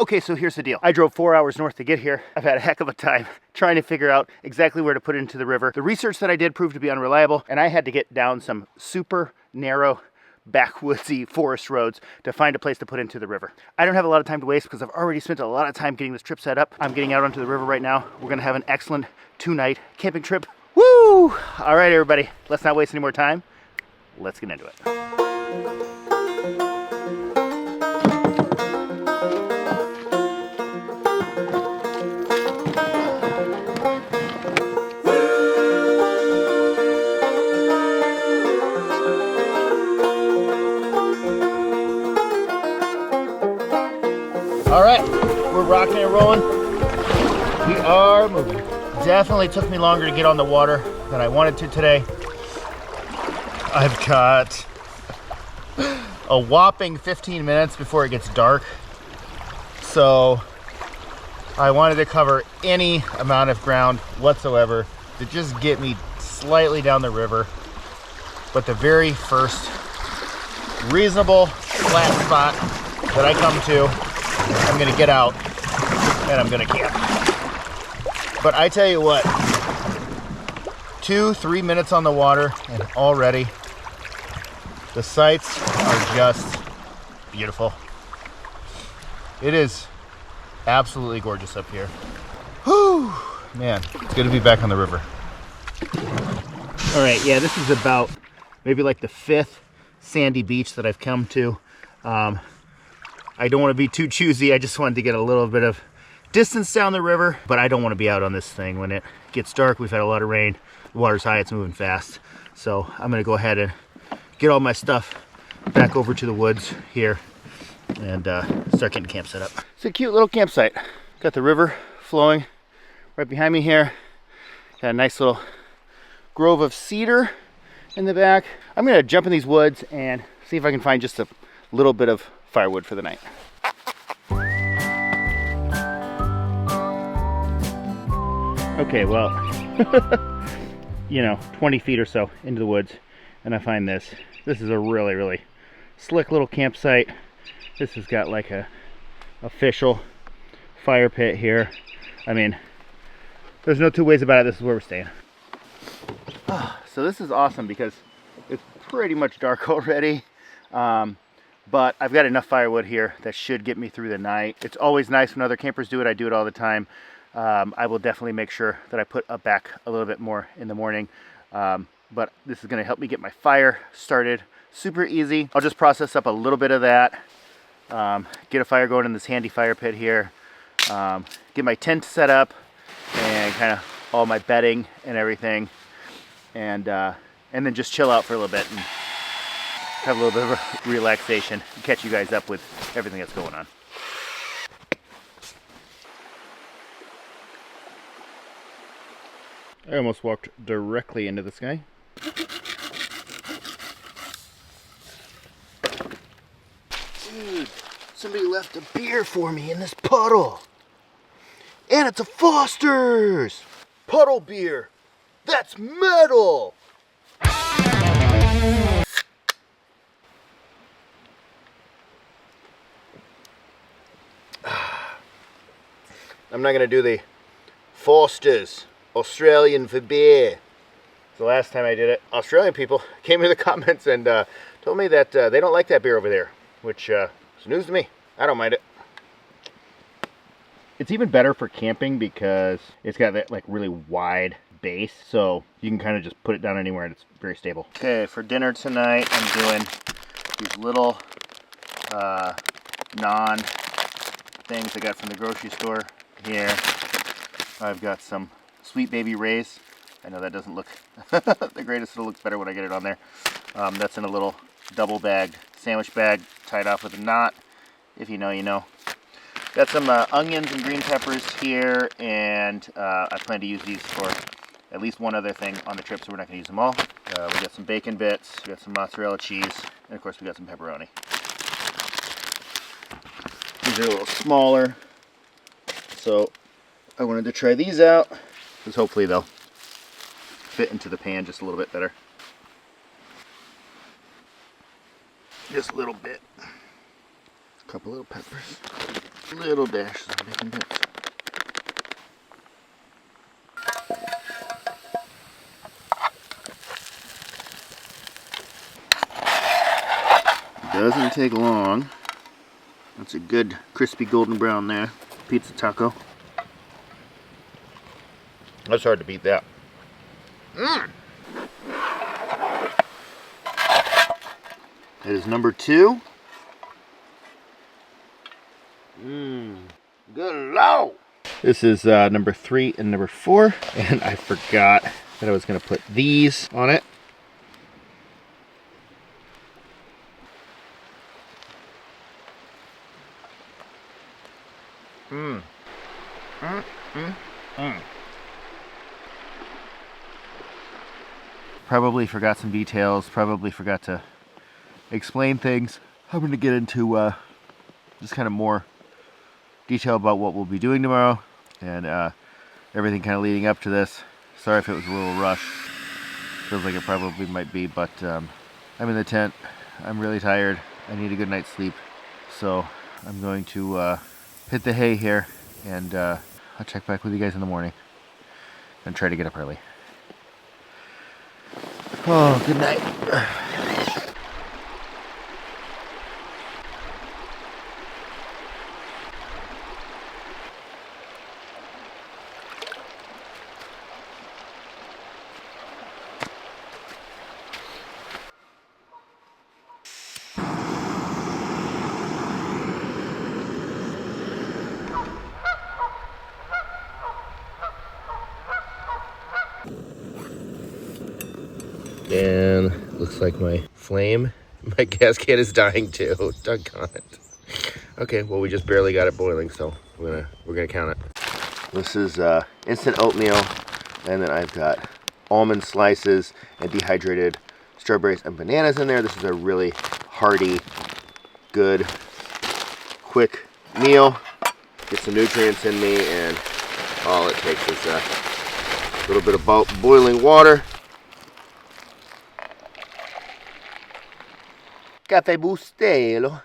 Okay, so here's the deal. I drove 4 hours north to get here. I've had a heck of a time trying to figure out exactly where to put it into the river. The research that I did proved to be unreliable, and I had to get down some super narrow, backwoodsy forest roads to find a place to put into the river. I don't have a lot of time to waste because I've already spent a lot of time getting this trip set up. I'm getting out onto the river right now. We're gonna have an excellent 2-night camping trip. Woo! All right, everybody, let's not waste any more time. Let's get into it. All right, we're rocking and rolling. We are moving. Definitely took me longer to get on the water than I wanted to today. I've got a whopping 15 minutes before it gets dark. So I wanted to cover any amount of ground whatsoever to just get me slightly down the river. But the very first reasonable flat spot that I come to, I'm gonna get out and I'm gonna camp. But I tell you what, 2-3 minutes on the water and already the sights are just beautiful. It is absolutely gorgeous up here. Whew, man, it's good to be back on the river. All right, yeah, this is about maybe like the 5th sandy beach that I've come to. I don't want to be too choosy. I just wanted to get a little bit of distance down the river, but I don't want to be out on this thing when it gets dark. We've had a lot of rain. The water's high, it's moving fast. So I'm gonna go ahead and get all my stuff back over to the woods here and start getting camp set up. It's a cute little campsite. Got the river flowing right behind me here. Got a nice little grove of cedar in the back. I'm gonna jump in these woods and see if I can find just a little bit of firewood for the night. Okay, well, you know, 20 feet or so into the woods, and I find this. This is a really, really slick little campsite. This has got like a official fire pit here. I mean, there's no two ways about it. This is where we're staying. So this is awesome because it's pretty much dark already. But I've got enough firewood here that should get me through the night. It's always nice when other campers do it. I do it all the time. I will definitely make sure that I put up back a little bit more in the morning. But this is gonna help me get my fire started super easy. I'll just process up a little bit of that. Get a fire going in this handy fire pit here. Get my tent set up and kind of all my bedding and everything. And then just chill out for a little bit and have a little bit of a relaxation and catch you guys up with everything that's going on. I almost walked directly into this guy. Dude, somebody left a beer for me in this puddle. And it's a Foster's! Puddle beer! That's metal! I'm not gonna do the Foster's Australian for beer. The last time I did it, Australian people came in the comments and told me that they don't like that beer over there, which is news to me. I don't mind it. It's even better for camping because it's got that like really wide base, so you can kind of just put it down anywhere and it's very stable. Okay, for dinner tonight, I'm doing these little naan things I got from the grocery store here. I've got some Sweet Baby Ray's. I know that doesn't look the greatest. It looks better when I get it on there. That's in a little double bagged sandwich bag tied off with a knot. If you know, you know. Got some onions and green peppers here, and I plan to use these for at least one other thing on the trip, so we're not going to use them all. We got some bacon bits, we got some mozzarella cheese, and of course we got some pepperoni. These are a little smaller, so I wanted to try these out, because hopefully they'll fit into the pan just a little bit better. Just a little bit. A couple little peppers. Little dashes of bacon bits. Doesn't take long. That's a good crispy golden brown there. Pizza taco. That's hard to beat that. That is number 2. Good Lord. This is number 3 and number 4, and I forgot that I was going to put these on it. Probably forgot some details, probably forgot to explain things. I'm going to get into just kind of more detail about what we'll be doing tomorrow and everything kind of leading up to this. Sorry if it was a little rushed. Feels like it probably might be, but I'm in the tent. I'm really tired. I need a good night's sleep. So I'm going to hit the hay here, and I'll check back with you guys in the morning and try to get up early. Oh, good night. And looks like my gas can is dying too. Doggone it. Okay, well we just barely got it boiling, so we're gonna count it. This is instant oatmeal, and then I've got almond slices and dehydrated strawberries and bananas in there. This is a really hearty, good, quick meal. Get some nutrients in me, and all it takes is a little bit of boiling water. Caffè Bustelo.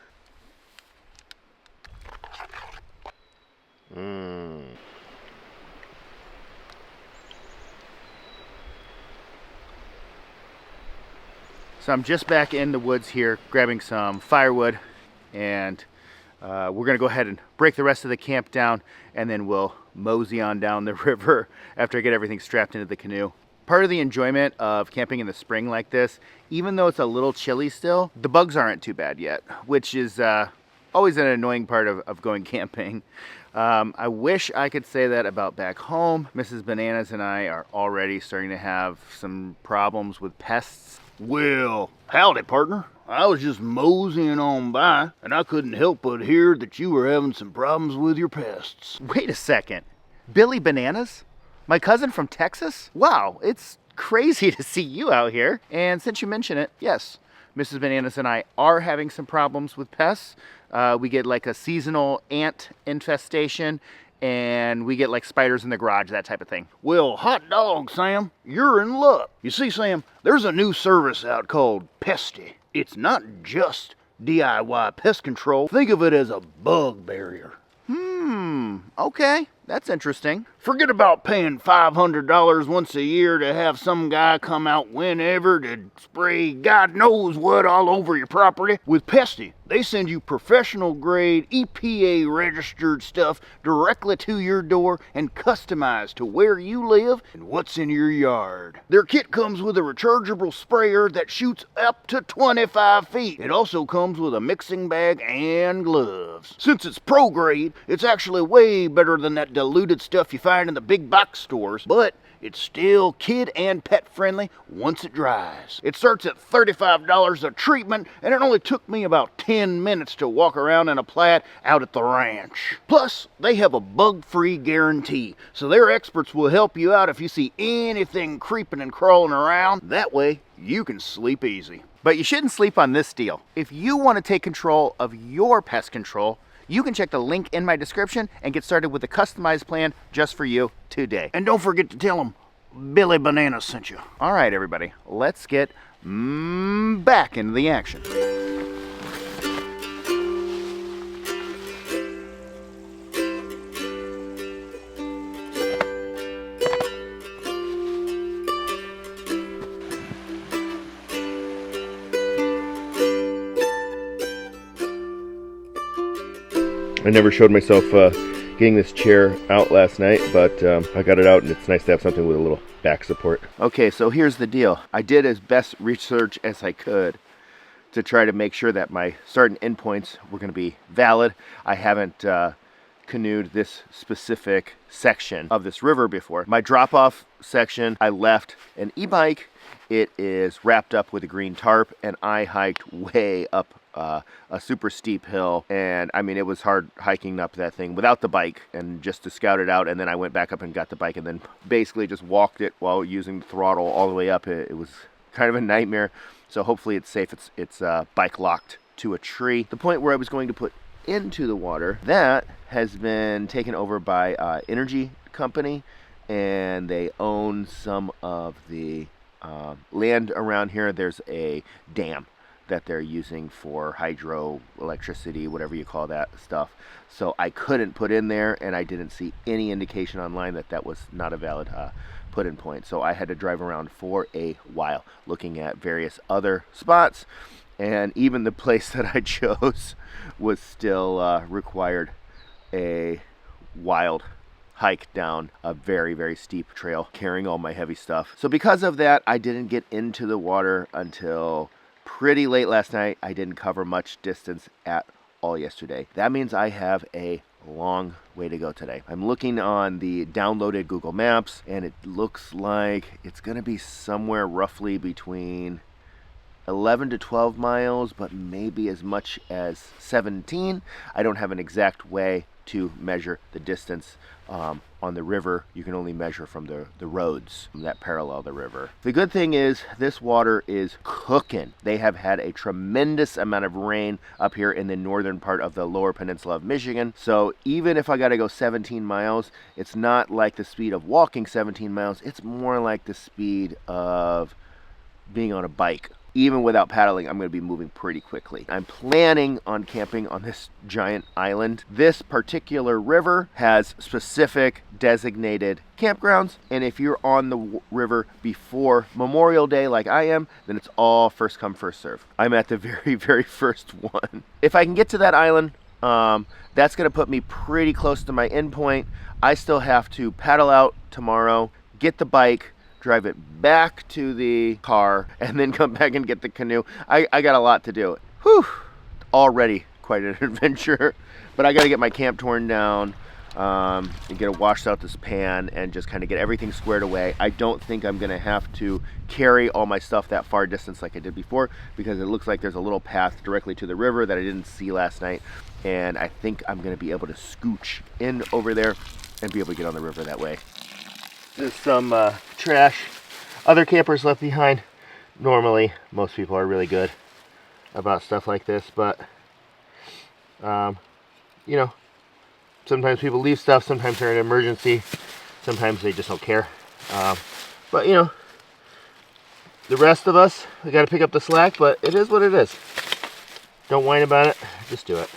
So I'm just back in the woods here, grabbing some firewood, and we're gonna go ahead and break the rest of the camp down, and then we'll mosey on down the river after I get everything strapped into the canoe. Part of the enjoyment of camping in the spring like this, even though it's a little chilly still, the bugs aren't too bad yet, which is always an annoying part of going camping. I wish I could say that about back home. Mrs. Bananas and I are already starting to have some problems with pests. Well, howdy, partner. I was just moseying on by, and I couldn't help but hear that you were having some problems with your pests. Wait a second. Billy Bananas? My cousin from Texas? Wow, it's crazy to see you out here. And since you mention it, yes, Mrs. Bananas and I are having some problems with pests. We get like a seasonal ant infestation, and we get like spiders in the garage, that type of thing. Well, hot dog, Sam, you're in luck. You see, Sam, there's a new service out called Pesty. It's not just DIY pest control. Think of it as a bug barrier. Okay, that's interesting. Forget about paying $500 once a year to have some guy come out whenever to spray God knows what all over your property. With Pesty, they send you professional grade EPA registered stuff directly to your door and customized to where you live and what's in your yard. Their kit comes with a rechargeable sprayer that shoots up to 25 feet. It also comes with a mixing bag and gloves. Since it's pro grade, it's actually way better than that diluted stuff you find in the big box stores, but it's still kid and pet friendly once it dries. It starts at $35 a treatment, and it only took me about 10 minutes to walk around and apply it out at the ranch. Plus, they have a bug-free guarantee, so their experts will help you out if you see anything creeping and crawling around. That way, you can sleep easy. But you shouldn't sleep on this deal. If you want to take control of your pest control, you can check the link in my description and get started with a customized plan just for you today. And don't forget to tell them Billy Bananas sent you. All right, everybody, let's get back into the action. I never showed myself getting this chair out last night, but I got it out, and it's nice to have something with a little back support. Okay, so here's the deal. I did as best research as I could to try to make sure that my start and end points were going to be valid. I haven't canoed this specific section of this river before. My drop-off section, I left an e-bike. It is wrapped up with a green tarp, and I hiked way up a super steep hill, and I mean, it was hard hiking up that thing without the bike, and just to scout it out. And then I went back up and got the bike, and then basically just walked it while using the throttle all the way up. It was kind of a nightmare. So hopefully it's safe. It's bike locked to a tree. The point where I was going to put into the water, that has been taken over by energy company, and they own some of the land around here. There's a dam that they're using for hydro electricity, whatever you call that stuff. So I couldn't put in there, and I didn't see any indication online that that was not a valid put in point. So I had to drive around for a while looking at various other spots, and even the place that I chose was still required a wild hike down a very, very steep trail carrying all my heavy stuff. So because of that, I didn't get into the water until pretty late last night. I didn't cover much distance at all yesterday. That means I have a long way to go today. I'm looking on the downloaded Google Maps, and it looks like it's going to be somewhere roughly between 11 to 12 miles, but maybe as much as 17. I don't have an exact way to measure the distance on the river. You can only measure from the roads that parallel the river. The good thing is this water is cooking. They have had a tremendous amount of rain up here in the northern part of the lower peninsula of Michigan. So even if I got to go 17 miles, it's not like the speed of walking 17 miles. It's more like the speed of being on a bike. Even without paddling, I'm going to be moving pretty quickly. I'm planning on camping on this giant island. This particular river has specific designated campgrounds, and if you're on the river before Memorial Day like I am, then it's all first come, first serve. I'm at the very, very first one. If I can get to that island, that's going to put me pretty close to my endpoint. I still have to paddle out tomorrow, get the bike, drive it back to the car, and then come back and get the canoe. I got a lot to do. Whew, already quite an adventure. But I got to get my camp torn down, and get it washed out this pan, and just kind of get everything squared away. I don't think I'm going to have to carry all my stuff that far distance like I did before, because it looks like there's a little path directly to the river that I didn't see last night, and I think I'm going to be able to scooch in over there and be able to get on the river that way. This is some trash other campers left behind. Normally, most people are really good about stuff like this, but you know, sometimes people leave stuff. Sometimes they're in an emergency. Sometimes they just don't care. But you know, the rest of us, we got to pick up the slack. But it is what it is. Don't whine about it. Just do it.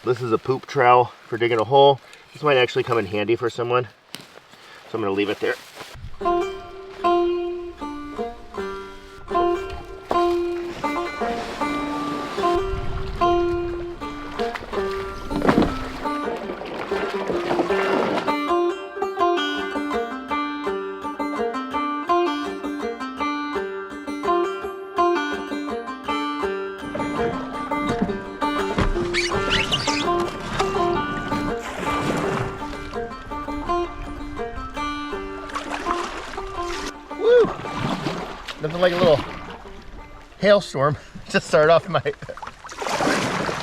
This is a poop trowel for digging a hole. This might actually come in handy for someone. So I'm going to leave it there. Nothing like a little hailstorm to start off my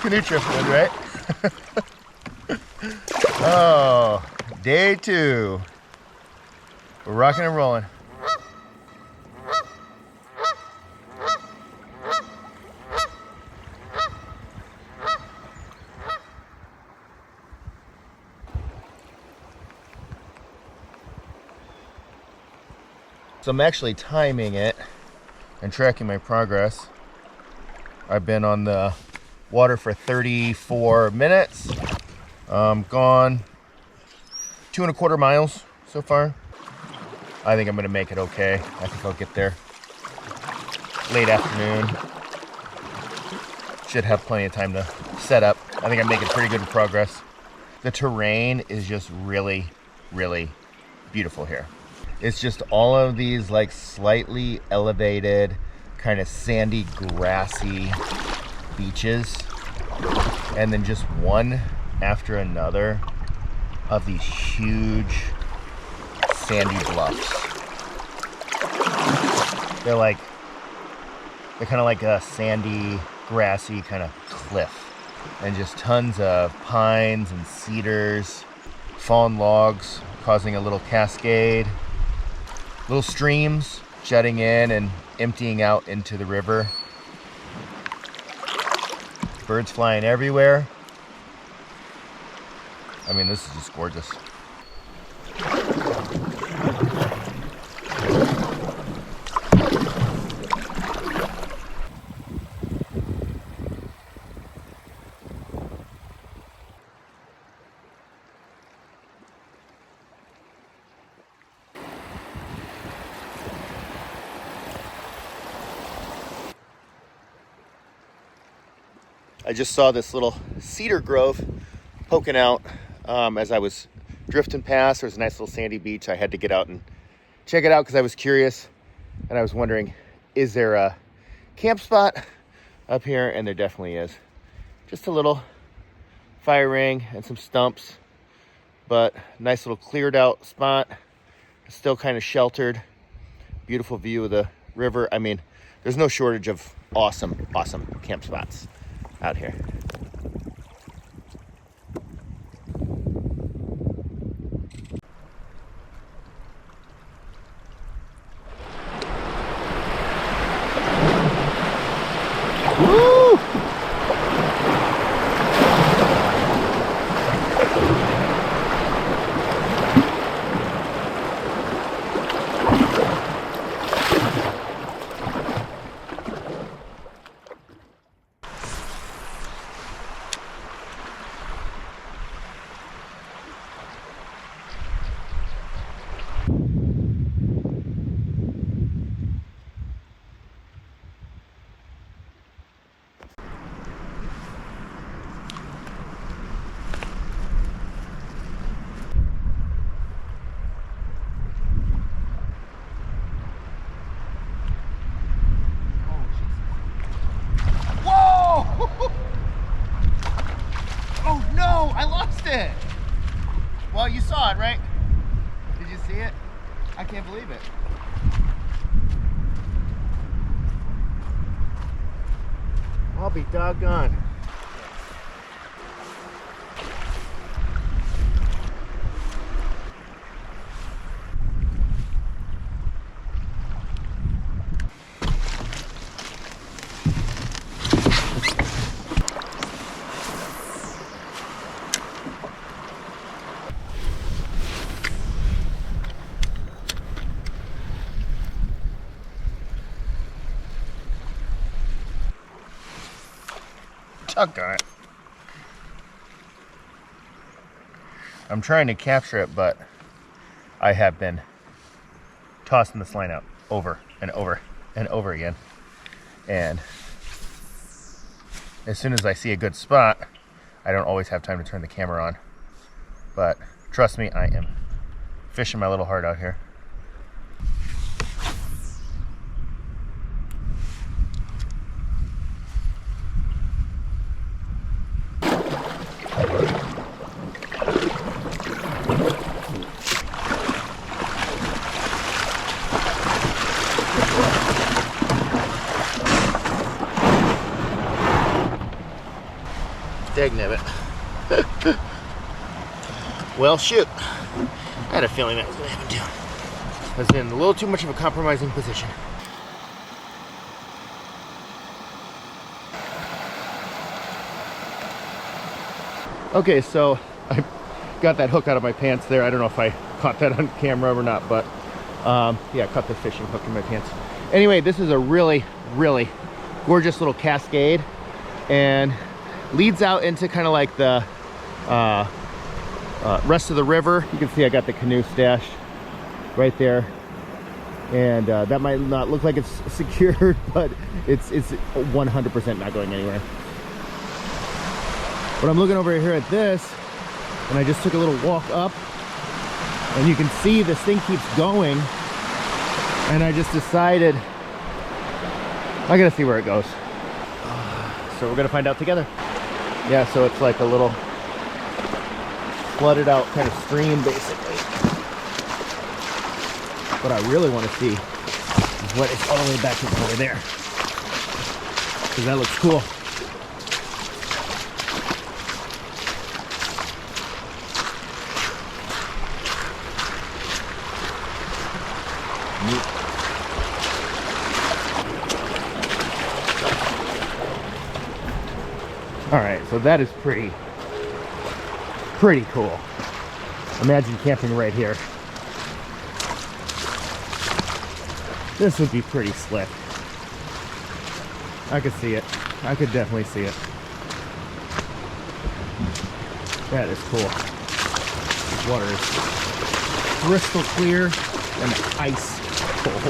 canoe trip with, right? Oh, day 2. We're rocking and rolling. So I'm actually timing it and tracking my progress. I've been on the water for 34 minutes. Gone 2.25 miles so far. I think I'm gonna make it okay. I think I'll get there late afternoon. should have plenty of time to set up. I think I'm making pretty good progress. The terrain is just really, really beautiful here. It's just all of these like slightly elevated, kind of sandy, grassy beaches, and then just one after another of these huge sandy bluffs. They're kind of like a sandy, grassy kind of cliff, and just tons of pines and cedars, fallen logs causing a little cascade, little streams jutting in and emptying out into the river. Birds flying everywhere. I mean, this is just gorgeous. I just saw this little cedar grove poking out as I was drifting past. There's a nice little sandy beach. I had to get out and check it out because I was curious, and I was wondering, is there a camp spot up here? And there definitely is. Just a little fire ring and some stumps, but nice little cleared out spot. Still kind of sheltered. Beautiful view of the river. I mean, there's no shortage of awesome camp spots out here. Woo! Oh no, I lost it. Well, you saw it, right? Did you see it? I can't believe it. I'll be doggone. Doggone it. I'm trying to capture it, but I have been tossing this line out over and over and over again. And as soon as I see a good spot, I don't always have time to turn the camera on. But trust me, I am fishing my little heart out here. Dagnabbit. Well, shoot. I had a feeling that was going to happen too. I was in a little too much of a compromising position. Okay, so I got that hook out of my pants there. I don't know if I caught that on camera or not, but yeah, I caught the fishing hook in my pants. Anyway, this is a really, really gorgeous little cascade and leads out into kind of like the rest of the river. You can see I got the canoe stashed right there, and that might not look like it's secured, but it's 100% not going anywhere. But I'm looking over here at this, and I just took a little walk up, and you can see this thing keeps going, and I just decided I gotta see where it goes. So we're gonna find out together. Yeah, so it's like a little flooded out kind of stream basically. What I really want to see is what is all the way back over there, because that looks cool. All right, so that is pretty cool. Imagine camping right here. This would be pretty slick. I could see it. I could definitely see it. That is cool. This water is crystal clear and ice cold.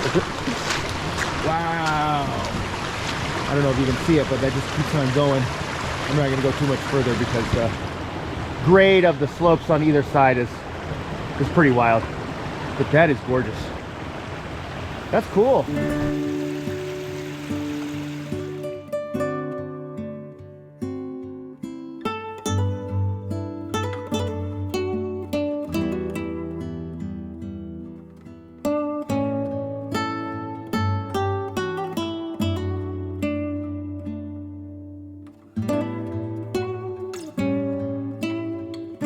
Wow. I don't know if you can see it, but that just keeps on going. I'm not going to go too much further because the grade of the slopes on either side is pretty wild. But that is gorgeous. That's cool.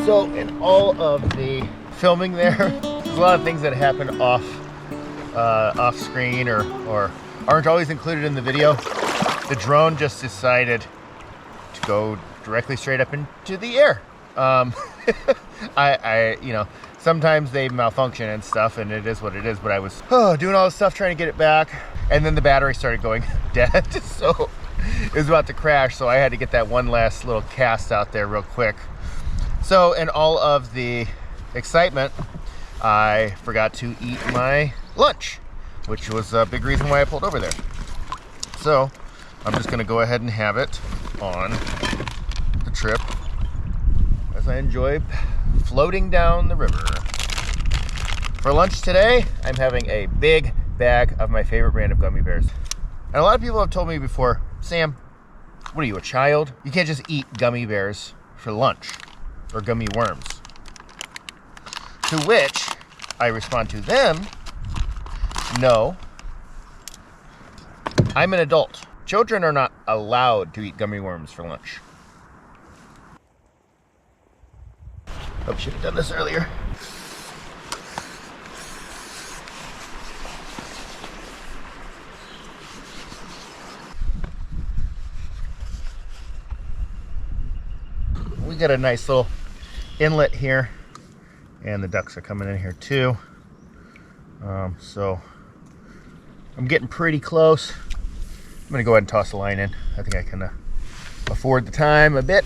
So in all of the filming there, there's a lot of things that happen off screen or aren't always included in the video. The drone just decided to go directly straight up into the air. You know, sometimes they malfunction and stuff, and it is what it is, but I was doing all this stuff trying to get it back, and then the battery started going dead, so it was about to crash, so I had to get that one last little cast out there real quick. So in all of the excitement, I forgot to eat my lunch, which was a big reason why I pulled over there. So I'm just gonna go ahead and have it on the trip as I enjoy floating down the river. For lunch today, I'm having a big bag of my favorite brand of gummy bears. And a lot of people have told me before, Sam, what are you, a child? You can't just eat gummy bears for lunch, or gummy worms. To which I respond to them, no, I'm an adult. Children are not allowed to eat gummy worms for lunch. Oh, should have done this earlier. We got a nice little inlet here, and the ducks are coming in here too. So I'm getting pretty close. I'm gonna go ahead and toss the line in. I think I can afford the time a bit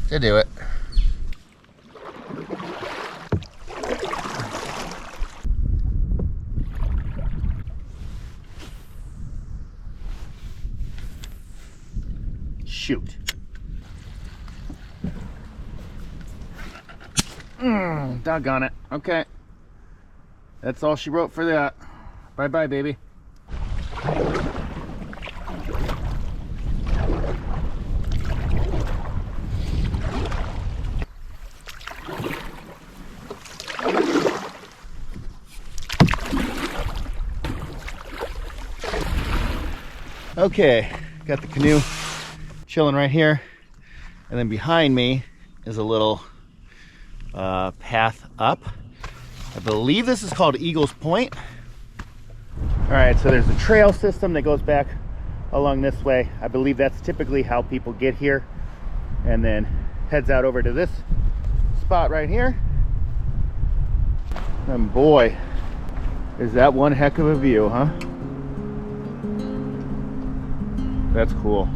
to do it. Shoot. Doggone it. Okay. That's all she wrote for that. Bye-bye, baby. Okay, got the canoe chilling right here, and then behind me is a little path up. I believe this is called Eagles Point. All right, so there's a trail system that goes back along this way. I believe that's typically how people get here, and then heads out over to this spot right here. And boy, is that one heck of a view, huh? That's cool.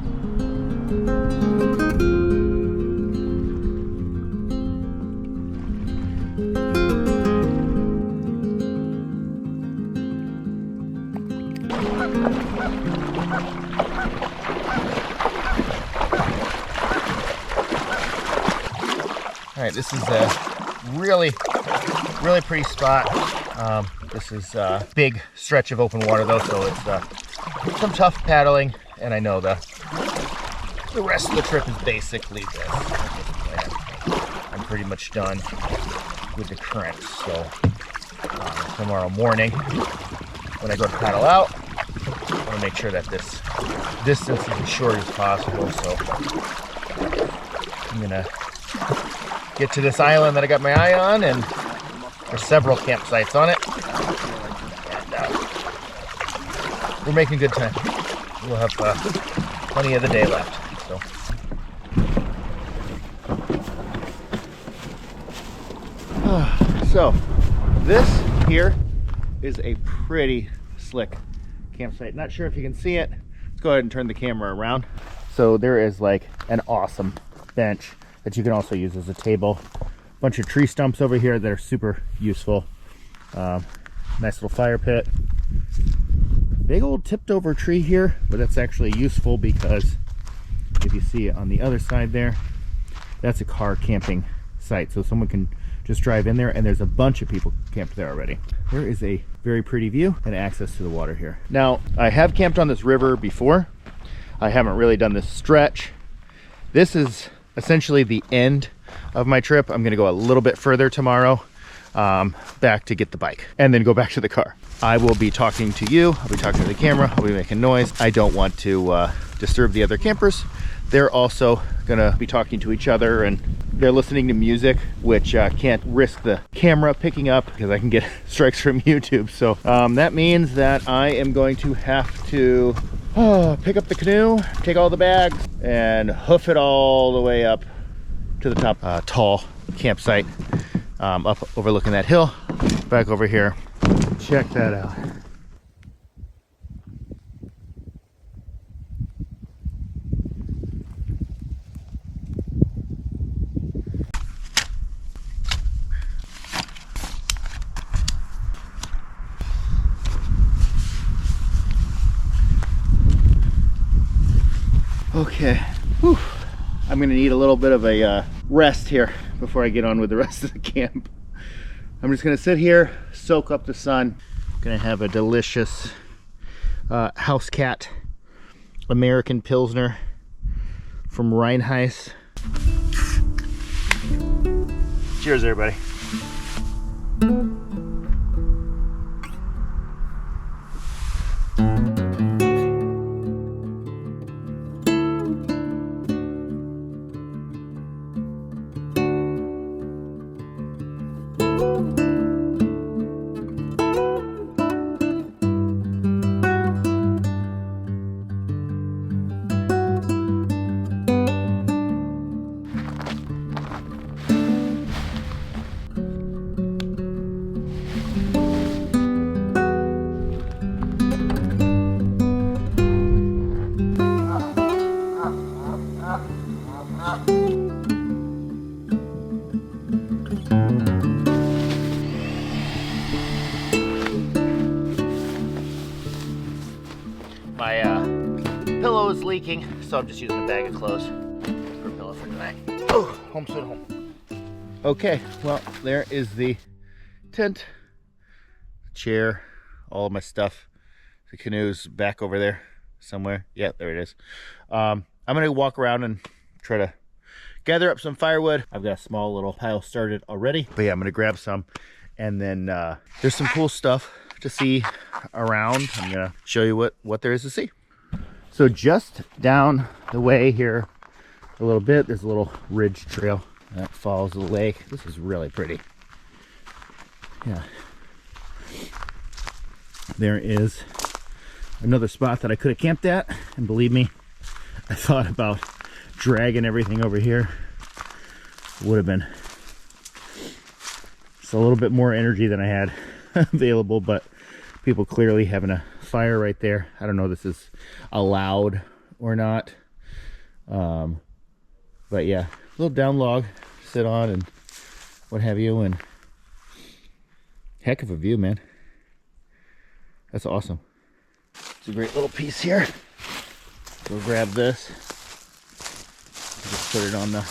All right, this is a really pretty spot. This is a big stretch of open water though, so it's some tough paddling, and I know the rest of the trip is basically this. I'm pretty much done with the current, so tomorrow morning when I go to paddle out, I want to make sure that this distance is as short as possible, so I'm gonna get to this island that I got my eye on, and there's several campsites on it, and we're making good time. We'll have plenty of the day left. So this here is a pretty slick campsite. Not sure if you can see it. Let's go ahead and turn the camera around. So there is like an awesome bench that you can also use as a table. Bunch of tree stumps over here that are super useful. Nice little fire pit. Big old tipped over tree here, but that's actually useful because if you see it on the other side there, that's a car camping site. So someone can just drive in there, and there's a bunch of people camped there already. There is a very pretty view and access to the water here. Now, I have camped on this river before. I haven't really done this stretch. This is essentially the end of my trip. I'm gonna go a little bit further tomorrow, back to get the bike, and then go back to the car. I will be talking to you, I'll be talking to the camera, I'll be making noise. I don't want to disturb the other campers. They're also gonna be talking to each other, and they're listening to music, which can't risk the camera picking up because I can get strikes from YouTube. So that means that I am going to have to pick up the canoe, take all the bags, and hoof it all the way up to the top. Tall campsite up overlooking that hill. Back over here. Check that out. Okay, whew. I'm gonna need a little bit of a rest here before I get on with the rest of the camp. I'm just gonna sit here, soak up the sun. Gonna have a delicious house cat American Pilsner from Rheinheis. Cheers, everybody. My pillow is leaking, so I'm just using a bag of clothes for a pillow for tonight. Oh, home sweet home. Okay, well, there is the tent, chair, all of my stuff. The canoe's back over there somewhere. Yeah, there it is. I'm gonna walk around and try to gather up some firewood. I've got a small little pile started already, but yeah, I'm gonna grab some, and then there's some cool stuff to see around. I'm gonna show you what there is to see. So just down the way here a little bit, there's a little ridge trail that follows the lake. This is really pretty. Yeah. There is another spot that I could have camped at, and believe me, I thought about dragging everything over here. Would have been just a little bit more energy than I had available, but people clearly having a fire right there. I don't know if this is allowed or not, but yeah, a little down log to sit on and what have you, and heck of a view, man. That's awesome. It's a great little piece here. Go grab this, just put it on the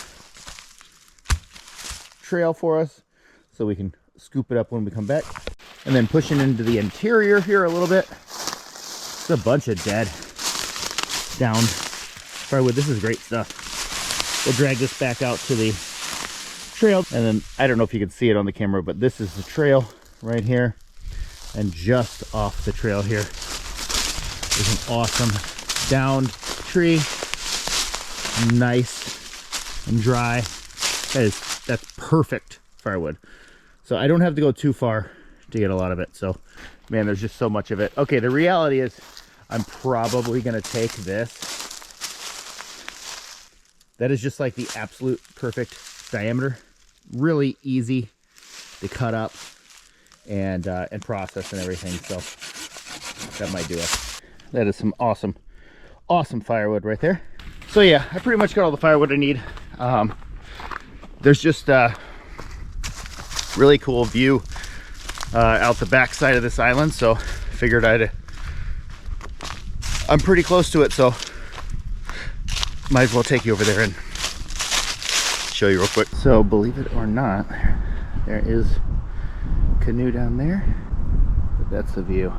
trail for us so we can scoop it up when we come back. And then pushing into the interior here a little bit. It's a bunch of dead down firewood. This is great stuff. We'll drag this back out to the trail. And then, I don't know if you can see it on the camera, but this is the trail right here. And just off the trail here is an awesome downed tree. Nice and dry. That's perfect firewood. So I don't have to go too far to get a lot of it. So man, there's just so much of it. Okay, the reality is I'm probably gonna take this. That is just like the absolute perfect diameter. Really easy to cut up and process and everything. So that might do it. That is some awesome firewood right there. So yeah, I pretty much got all the firewood I need. There's just a really cool view out the back side of this island, so figured I'm pretty close to it, so might as well take you over there and show you real quick. So believe it or not, there is Canoe down there, but that's the view.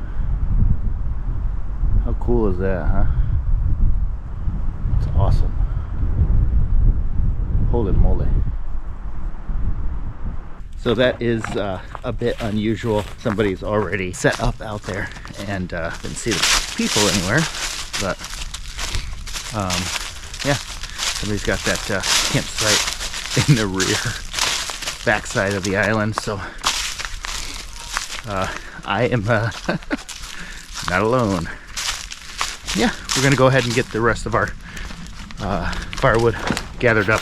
How cool is that, huh? It's awesome. Holy moly. So that is a bit unusual. Somebody's already set up out there, and didn't see the people anywhere, but yeah, somebody's got that campsite in the rear backside of the island. So I am not alone. Yeah, we're gonna go ahead and get the rest of our firewood gathered up,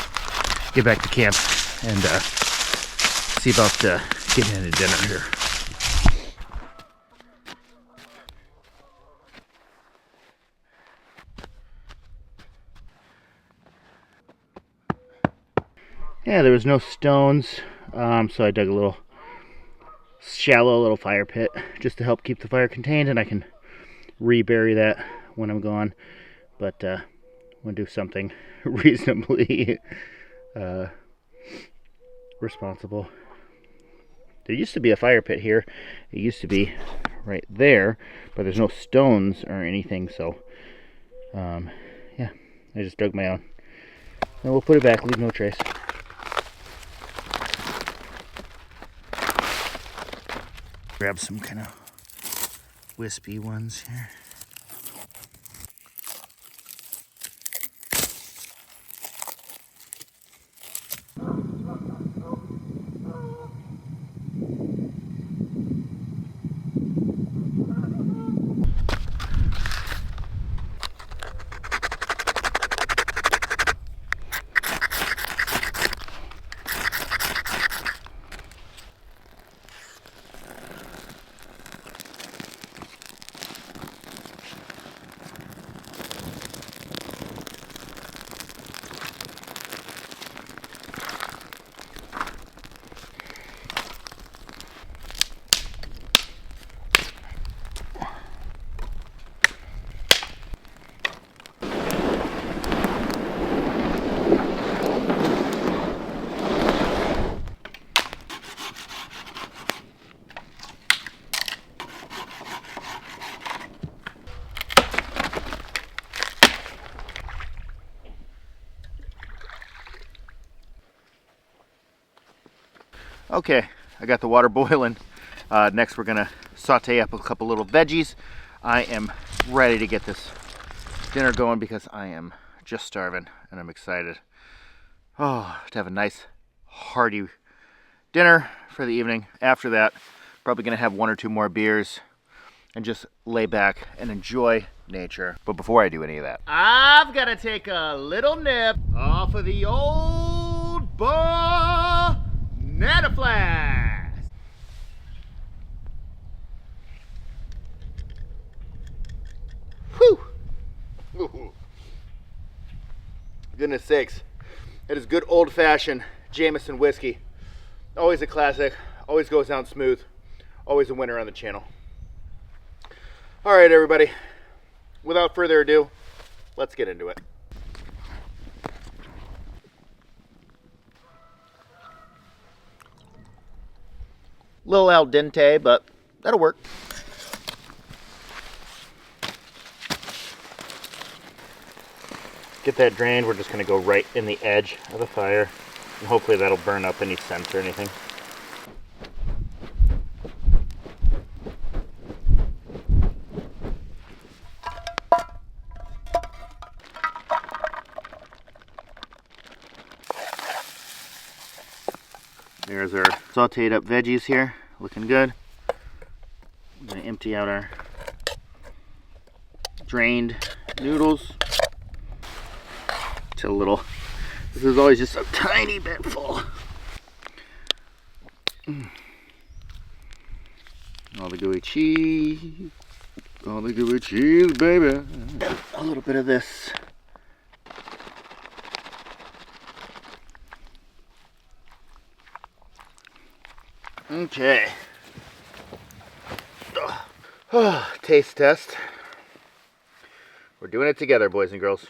get back to camp, and see about getting into dinner here. Yeah, there was no stones, so I dug a little shallow little fire pit just to help keep the fire contained, and I can rebury that when I'm gone. But I'm gonna do something reasonably responsible. There used to be a fire pit here. It used to be right there, but there's no stones or anything, so yeah, I just dug my own. And we'll put it back, leave no trace. Grab some kind of wispy ones here. Okay, I got the water boiling. Next we're gonna saute up a couple little veggies. I am ready to get this dinner going because I am just starving and I'm excited to have a nice hearty dinner for the evening. After that, probably gonna have one or two more beers and just lay back and enjoy nature. But before I do any of that, I've got to take a little nip off of the old banana flask. Whew. Ooh. Goodness sakes. It is good old-fashioned Jameson whiskey. Always a classic, always goes down smooth, always a winner on the channel. All right, everybody, without further ado, let's get into it. – little al dente, but that'll work. Get that drained. We're just going to go right in the edge of the fire, and hopefully that'll burn up any scent or anything. There's our sauteed up veggies here, looking good. I'm going to empty out our drained noodles. It's a little, this is always just a tiny bit full. All the gooey cheese, baby. A little bit of this. Okay. Taste test. We're doing it together, boys and girls.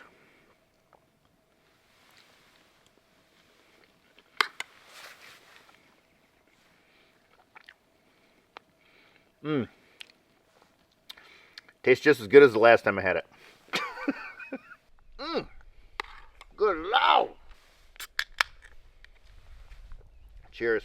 Tastes just as good as the last time I had it. Good Lord. Cheers.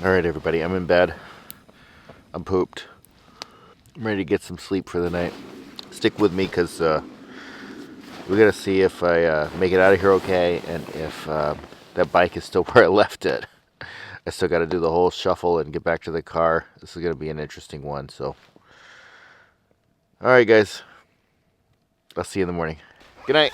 All right, everybody, I'm in bed. I'm pooped. I'm ready to get some sleep for the night. Stick with me because we got to see if I make it out of here okay and if that bike is still where I left it. I still got to do the whole shuffle and get back to the car. This is going to be an interesting one. So, all right, guys. I'll see you in the morning. Good night.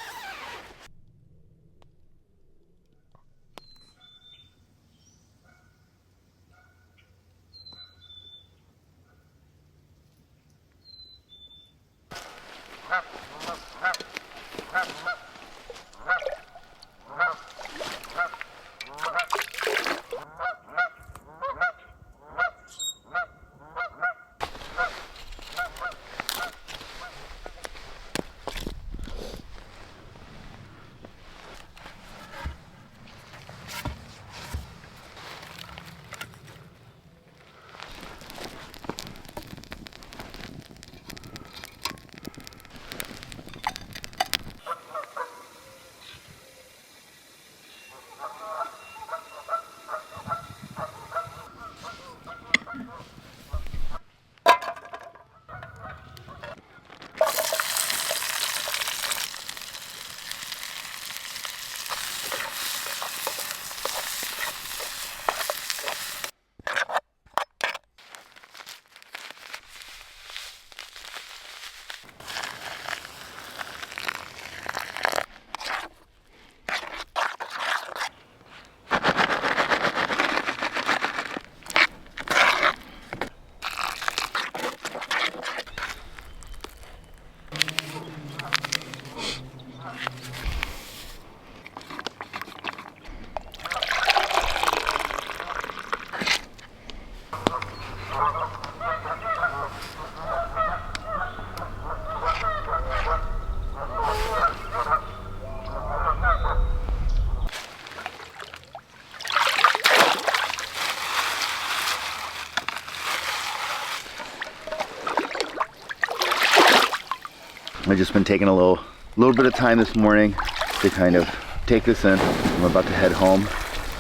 I've just been taking a little bit of time this morning to kind of take this in. I'm about to head home,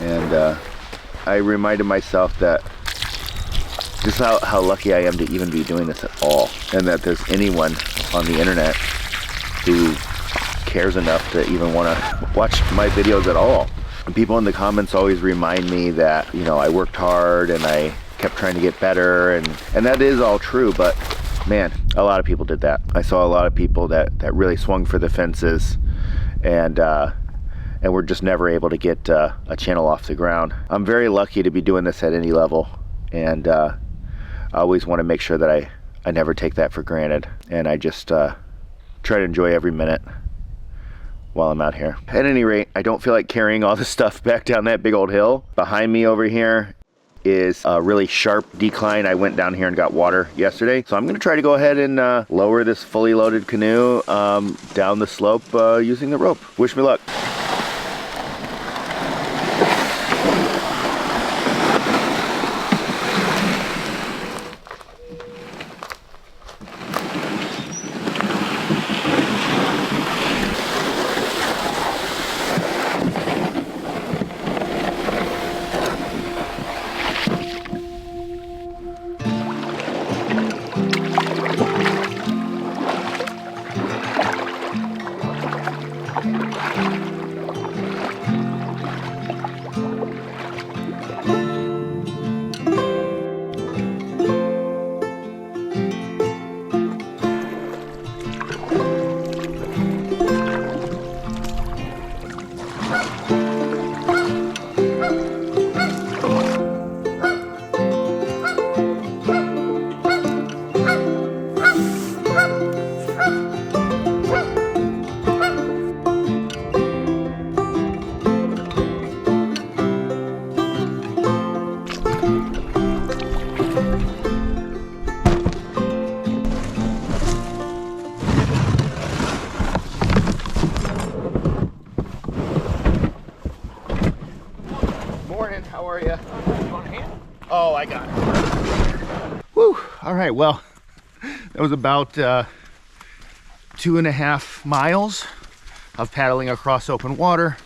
and I reminded myself that just how lucky I am to even be doing this at all, and that there's anyone on the internet who cares enough to even want to watch my videos at all. And people in the comments always remind me that, you know, I worked hard and I kept trying to get better, and that is all true, but man, a lot of people did that. I saw a lot of people that really swung for the fences and we're just never able to get a channel off the ground. I'm very lucky to be doing this at any level, and I always want to make sure that I never take that for granted, and I just try to enjoy every minute while I'm out here. At any rate, I don't feel like carrying all this stuff back down that big old hill. Behind me over here is a really sharp decline. I went down here and got water yesterday, so I'm gonna try to go ahead and lower this fully loaded canoe down the slope using the rope. Wish me luck. How are you? You want a hand? Oh, I got it. Woo! All right, well, that was about 2.5 miles of paddling across open water,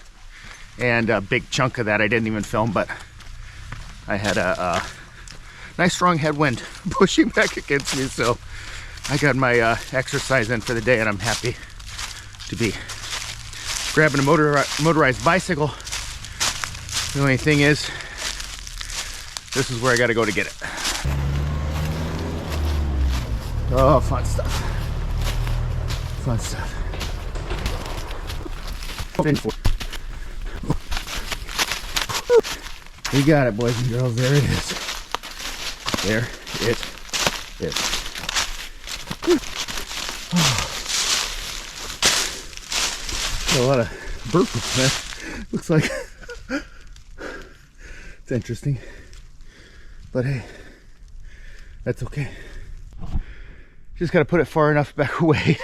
and a big chunk of that I didn't even film, but I had a nice strong headwind pushing back against me, so I got my exercise in for the day, and I'm happy to be grabbing a motorized bicycle. The only thing is, this is where I gotta go to get it. Oh, fun stuff. Fun stuff. We got it, boys and girls. There it is. There it is. Oh. A lot of burpees, man. Looks like it's interesting, but hey, that's okay. Just gotta put it far enough back away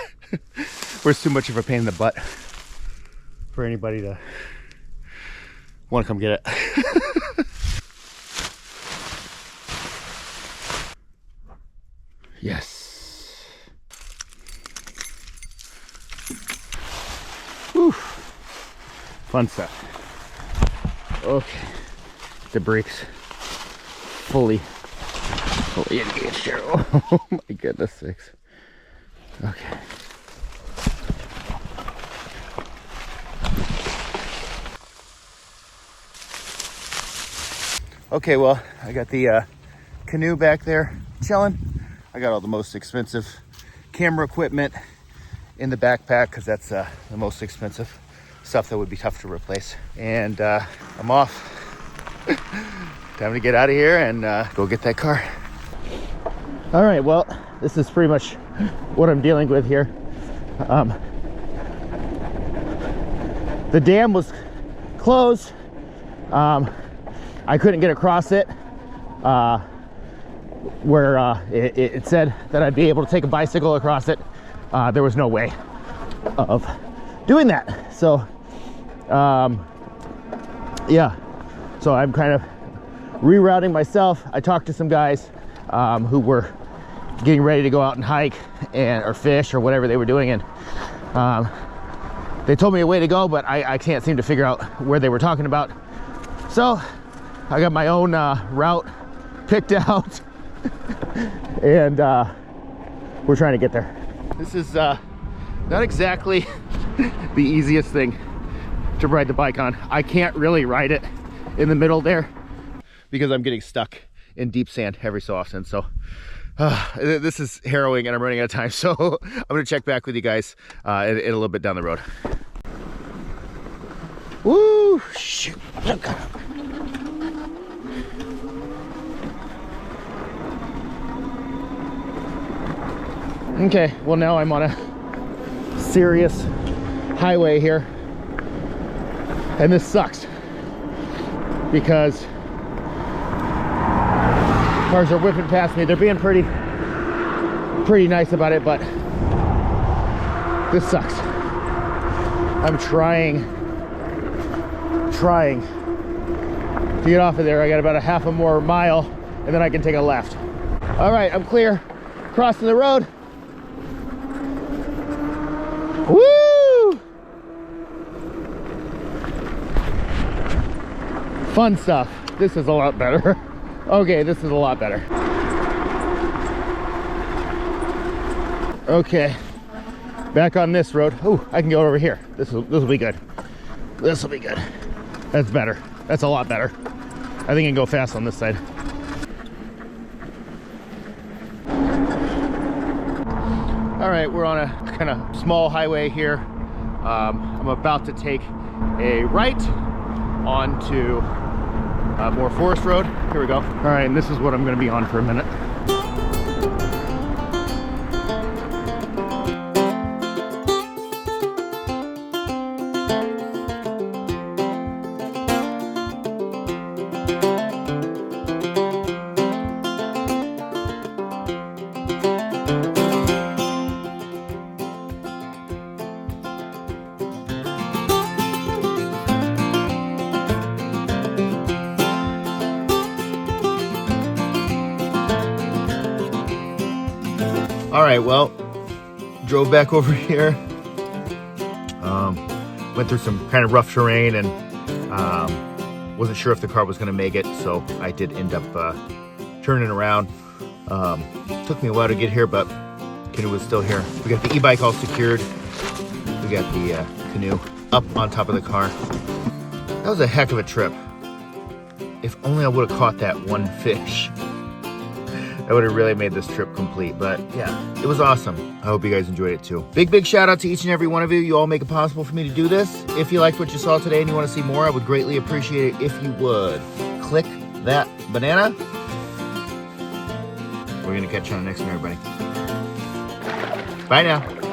where it's too much of a pain in the butt for anybody to want to come get it. Yes. Whew. Fun stuff. Okay. The brakes fully engaged here. Oh my goodness sakes. Okay. Okay, well, I got the canoe back there chilling. I got all the most expensive camera equipment in the backpack because that's the most expensive stuff that would be tough to replace. And I'm off. Time to get out of here and go get that car. All right, well, this is pretty much what I'm dealing with here. The dam was closed. I couldn't get across it where it said that I'd be able to take a bicycle across it. There was no way of doing that. So, yeah. So I'm kind of rerouting myself. I talked to some guys who were getting ready to go out and hike or fish or whatever they were doing, and they told me a way to go, but I can't seem to figure out where they were talking about. So I got my own route picked out and we're trying to get there. This is not exactly the easiest thing to ride the bike on. I can't really ride it in the middle there because I'm getting stuck in deep sand every so often. So this is harrowing and I'm running out of time. So I'm gonna check back with you guys in a little bit down the road. Woo! Shoot! Okay, well now I'm on a serious highway here, and this sucks because cars are whipping past me. They're being pretty nice about it, but this sucks. I'm trying to get off of there. I got about a half a more mile and then I can take a left. All right, I'm clear. Crossing the road. Woo! Fun stuff. This is a lot better. Okay, this is a lot better. Okay, back on this road. Oh, I can go over here. This will be good. This will be good. That's better. That's a lot better. I think I can go fast on this side. All right, we're on a kind of small highway here. I'm about to take a right onto more forest road. Here we go. All right, and this is what I'm going to be on for a minute. All right, well, drove back over here. Went through some kind of rough terrain and wasn't sure if the car was going to make it, so I did end up turning around. Took me a while to get here, but Canoe was still here. We got the e-bike all secured. We got the Canoe up on top of the car. That was a heck of a trip. If only I would have caught that one fish. That would have really made this trip complete. But yeah, it was awesome. I hope you guys enjoyed it too. Big shout out to each and every one of you. You all make it possible for me to do this. If you liked what you saw today and you want to see more, I would greatly appreciate it if you would click that banana. We're gonna catch you on the next one, everybody. Bye now.